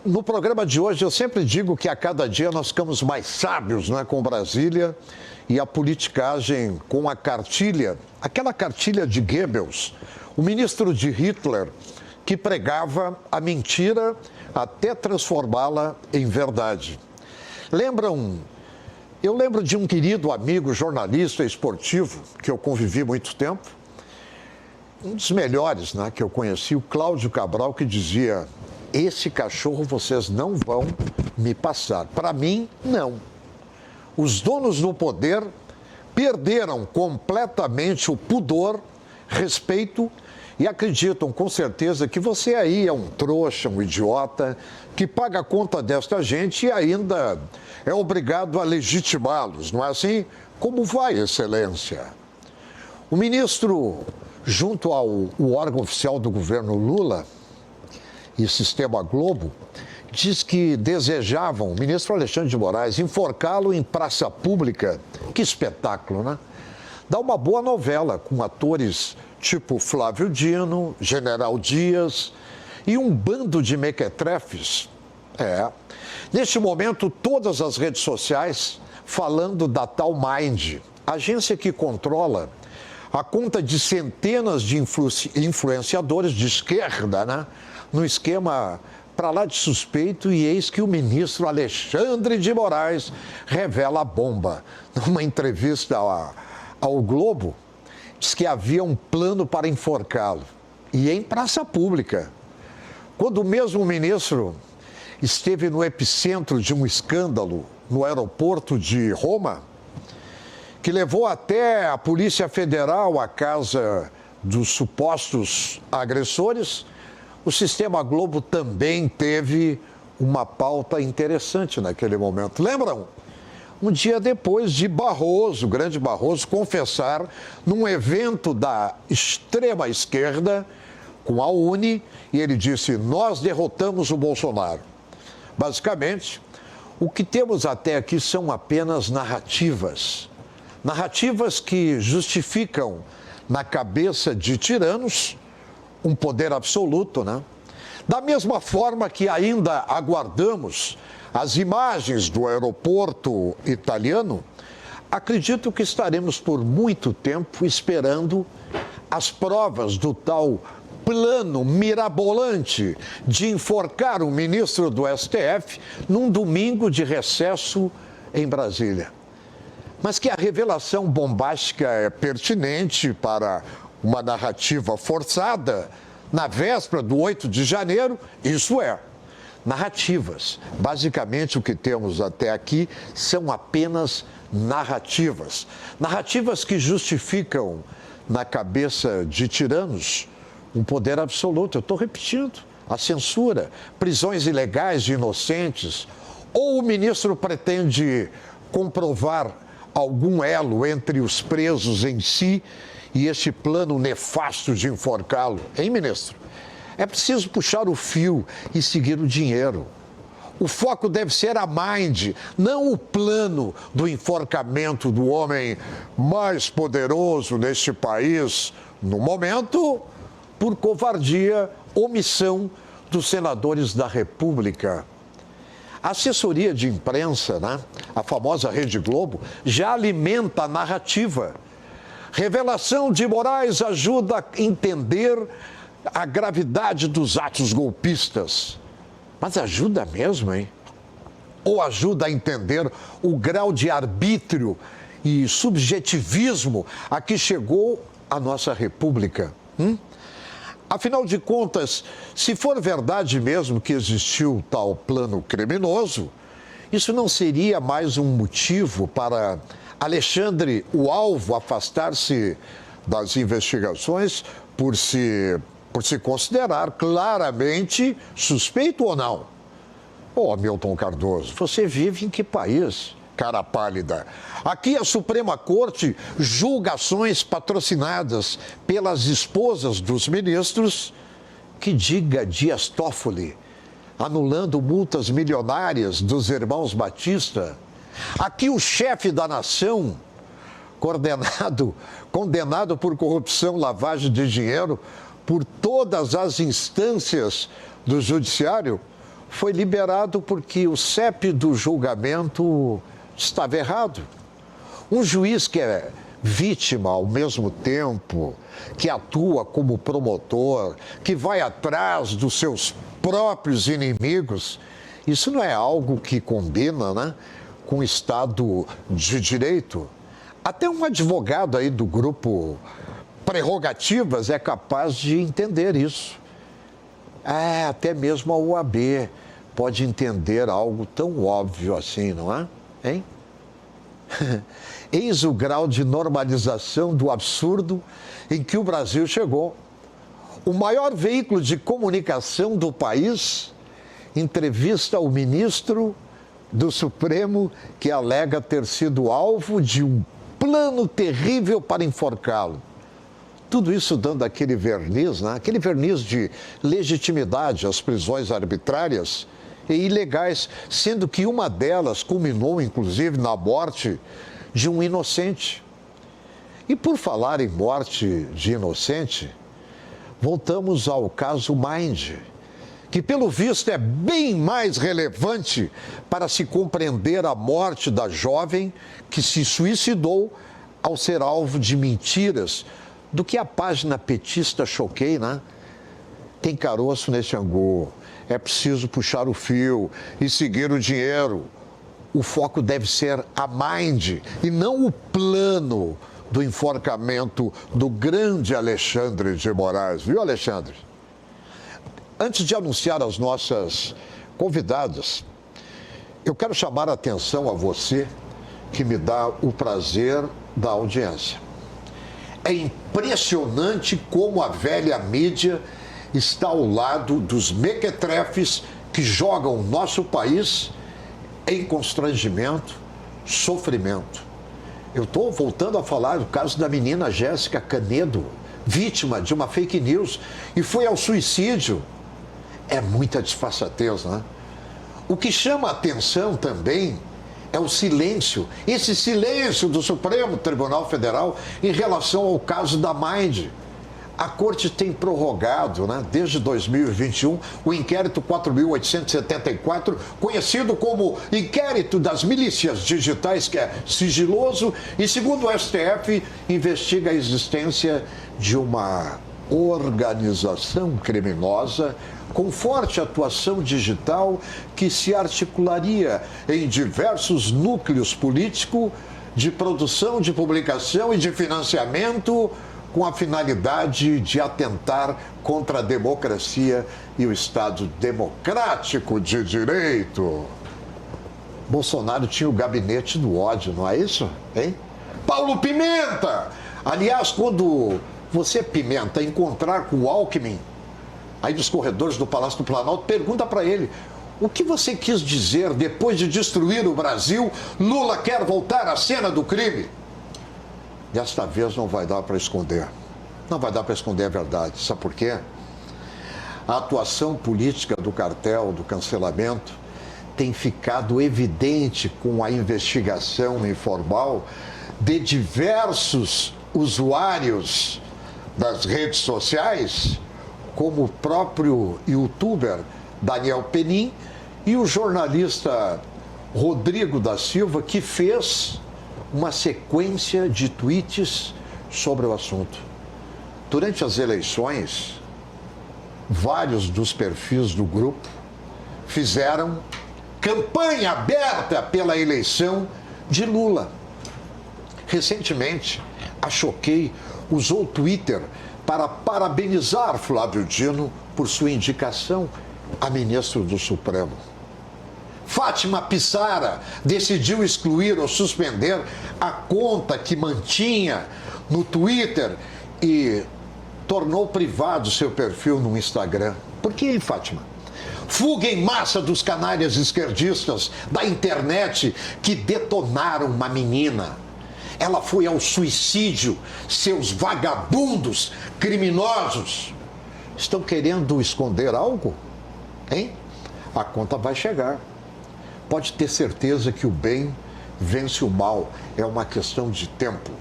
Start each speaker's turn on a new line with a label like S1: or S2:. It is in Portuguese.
S1: No programa de hoje eu sempre digo que a cada dia nós ficamos mais sábios, né, com Brasília e a politicagem com a cartilha, aquela cartilha de Goebbels, o ministro de Hitler, que pregava a mentira até transformá-la em verdade. Eu lembro de um querido amigo jornalista esportivo que eu convivi muito tempo, um dos melhores, né, que eu conheci, o Cláudio Cabral, que dizia: esse cachorro vocês não vão me passar. Para mim, não. Os donos do poder perderam completamente o pudor, respeito e acreditam com certeza que você aí é um trouxa, um idiota, que paga a conta desta gente e ainda é obrigado a legitimá-los, não é assim? Como vai, Excelência? O ministro, junto ao órgão oficial do governo Lula e Sistema Globo, diz que desejavam, o ministro Alexandre de Moraes, enforcá-lo em praça pública. Que espetáculo, né? Dá uma boa novela com atores tipo Flávio Dino, General Dias e um bando de mequetrefes. Neste momento, todas as redes sociais falando da tal Mind, agência que controla a conta de centenas de influenciadores de esquerda, né? No esquema para lá de suspeito, e eis que o ministro Alexandre de Moraes revela a bomba. Numa entrevista ao Globo, diz que havia um plano para enforcá-lo, e em praça pública. Quando o mesmo ministro esteve no epicentro de um escândalo no aeroporto de Roma, que levou até a Polícia Federal à casa dos supostos agressores, o Sistema Globo também teve uma pauta interessante naquele momento. Lembram? Um dia depois de Barroso, o grande Barroso, confessar num evento da extrema esquerda com a UNE, e ele disse: nós derrotamos o Bolsonaro. Basicamente, o que temos até aqui são apenas narrativas. Narrativas que justificam, na cabeça de tiranos, um poder absoluto, né? Da mesma forma que ainda aguardamos as imagens do aeroporto italiano, acredito que estaremos por muito tempo esperando as provas do tal plano mirabolante de enforcar o ministro do STF num domingo de recesso em Brasília. Mas que a revelação bombástica é pertinente para uma narrativa forçada na véspera do 8 de janeiro, isso é. Narrativas. Basicamente, o que temos até aqui são apenas narrativas. Narrativas que justificam, na cabeça de tiranos, um poder absoluto. Eu estou repetindo. A censura, prisões ilegais de inocentes. Ou o ministro pretende comprovar algum elo entre os presos em si e este plano nefasto de enforcá-lo. Hein, ministro? É preciso puxar o fio e seguir o dinheiro. O foco deve ser a Mind, não o plano do enforcamento do homem mais poderoso neste país, no momento, por covardia, omissão dos senadores da República. A assessoria de imprensa, né, a famosa Rede Globo, já alimenta a narrativa. Revelação de Moraes ajuda a entender a gravidade dos atos golpistas. Mas ajuda mesmo, hein? Ou ajuda a entender o grau de arbítrio e subjetivismo a que chegou a nossa República? Afinal de contas, se for verdade mesmo que existiu tal plano criminoso, isso não seria mais um motivo para Alexandre, o alvo, afastar-se das investigações por se considerar claramente suspeito ou não? Ô, Milton Cardoso, você vive em que país, cara pálida? Aqui a Suprema Corte julga ações patrocinadas pelas esposas dos ministros, que diga Dias Toffoli, anulando multas milionárias dos irmãos Batista. Aqui o chefe da nação, condenado por corrupção, lavagem de dinheiro, por todas as instâncias do judiciário, foi liberado porque o CEP do julgamento estava errado. Um juiz que é vítima ao mesmo tempo, que atua como promotor, que vai atrás dos seus próprios inimigos, isso não é algo que combina, né, com o Estado de Direito. Até um advogado aí do grupo Prerrogativas é capaz de entender isso. Até mesmo a OAB pode entender algo tão óbvio assim, não é? Hein? Eis o grau de normalização do absurdo em que o Brasil chegou. O maior veículo de comunicação do país entrevista o ministro do Supremo que alega ter sido alvo de um plano terrível para enforcá-lo. Tudo isso dando aquele verniz, né? Aquele verniz de legitimidade às prisões arbitrárias e ilegais, sendo que uma delas culminou, inclusive, na morte de um inocente. E por falar em morte de inocente, voltamos ao caso Mind, que pelo visto é bem mais relevante para se compreender a morte da jovem que se suicidou ao ser alvo de mentiras do que a página petista Choquei, né? Tem caroço nesse angu, é preciso puxar o fio e seguir o dinheiro. O foco deve ser a Mind e não o plano do enforcamento do grande Alexandre de Moraes. Viu, Alexandre? Antes de anunciar as nossas convidadas, eu quero chamar a atenção a você que me dá o prazer da audiência. É impressionante como a velha mídia está ao lado dos mequetrefes que jogam o nosso país em constrangimento, sofrimento. Eu estou voltando a falar do caso da menina Jéssica Canedo, vítima de uma fake news e foi ao suicídio. É muita disfarçatez, né? O que chama a atenção também é o silêncio, esse silêncio do Supremo Tribunal Federal em relação ao caso da Mind. A Corte tem prorrogado, né, desde 2021, o inquérito 4.874, conhecido como Inquérito das Milícias Digitais, que é sigiloso, e, segundo o STF, investiga a existência de uma organização criminosa com forte atuação digital que se articularia em diversos núcleos políticos de produção, de publicação e de financiamento com a finalidade de atentar contra a democracia e o Estado democrático de direito. Bolsonaro tinha o gabinete do ódio, não é isso? Hein? Paulo Pimenta! Aliás, quando você, Pimenta, encontrar com o Alckmin, aí nos corredores do Palácio do Planalto, pergunta para ele: o que você quis dizer depois de destruir o Brasil? Lula quer voltar à cena do crime? Desta vez não vai dar para esconder. Não vai dar para esconder a verdade. Sabe por quê? A atuação política do cartel, do cancelamento, tem ficado evidente com a investigação informal de diversos usuários das redes sociais, como o próprio youtuber Daniel Penin e o jornalista Rodrigo da Silva, que fez uma sequência de tweets sobre o assunto. Durante as eleições, vários dos perfis do grupo fizeram campanha aberta pela eleição de Lula. Recentemente, a Choquei usou o Twitter para parabenizar Flávio Dino por sua indicação a ministro do Supremo. Fátima Pissara decidiu excluir ou suspender a conta que mantinha no Twitter e tornou privado seu perfil no Instagram. Por que, hein, Fátima? Fuga em massa dos canalhas esquerdistas da internet que detonaram uma menina. Ela foi ao suicídio, seus vagabundos criminosos. Estão querendo esconder algo? Hein? A conta vai chegar. Pode ter certeza que o bem vence o mal. É uma questão de tempo.